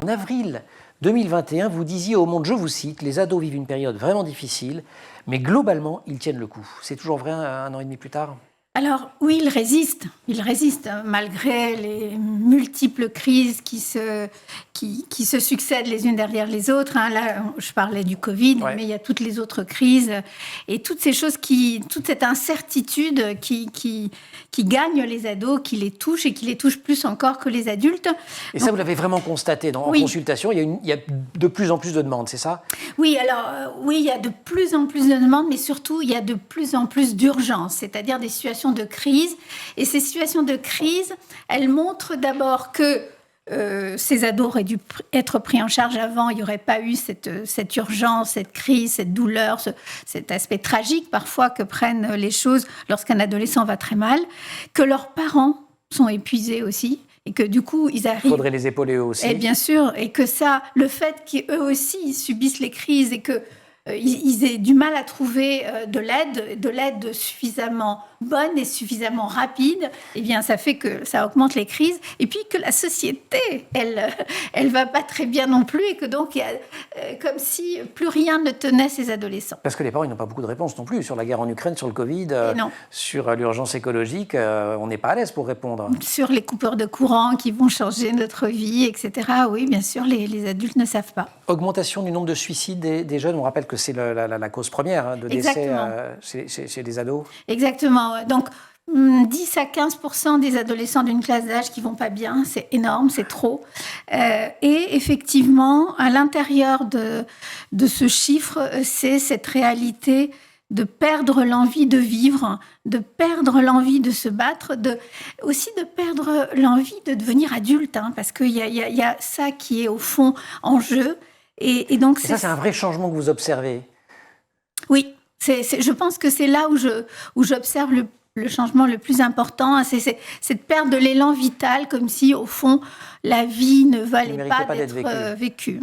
En avril 2021, vous disiez au Monde, je vous cite, « Les ados vivent une période vraiment difficile, mais globalement, ils tiennent le coup ». C'est toujours vrai un an et demi plus tard ? Alors oui, ils résistent malgré les multiples crises qui se succèdent les unes derrière les autres. Là, je parlais du Covid, ouais. Mais il y a toutes les autres crises et toutes ces choses toute cette incertitude qui gagne les ados, qui les touche et qui les touche plus encore que les adultes. Et ça, vous l'avez vraiment constaté en consultation, il y a de plus en plus de demandes, c'est ça ? Oui, alors oui, il y a de plus en plus de demandes, mais surtout, il y a de plus en plus d'urgences, c'est-à-dire des situations de crise. Et ces situations de crise, elles montrent d'abord que ces ados auraient dû être pris en charge avant, il n'y aurait pas eu cette urgence, cette crise, cette douleur, cet aspect tragique parfois que prennent les choses lorsqu'un adolescent va très mal, que leurs parents sont épuisés aussi. Et que du coup, ils arrivent... Il faudrait les épauler eux aussi. Et bien sûr, et que ça, le fait qu'eux aussi subissent les crises et qu'ils aient du mal à trouver de l'aide suffisamment bonne et suffisamment rapide, eh bien, ça fait que ça augmente les crises. Et puis que la société, elle va pas très bien non plus et que donc, il y a, comme si plus rien ne tenait ces adolescents. Parce que les parents, ils n'ont pas beaucoup de réponses non plus sur la guerre en Ukraine, sur le Covid, sur l'urgence écologique. On n'est pas à l'aise pour répondre. Sur les coupures de courant qui vont changer notre vie, etc. Oui, bien sûr, les adultes ne savent pas. Augmentation du nombre de suicides des jeunes. On rappelle que c'est la cause première de décès chez les ados. Exactement. Donc, 10 à 15% des adolescents d'une classe d'âge qui vont pas bien, c'est énorme, c'est trop. Et effectivement, à l'intérieur de ce chiffre, c'est cette réalité de perdre l'envie de vivre, de perdre l'envie de se battre, aussi de perdre l'envie de devenir adulte, parce qu'il y a ça qui est au fond en jeu. Et donc ça, c'est un vrai changement que vous observez. Oui, je pense que c'est là où j'observe le changement le plus important, c'est cette perte de l'élan vital, comme si, au fond, la vie ne valait pas d'être vécue.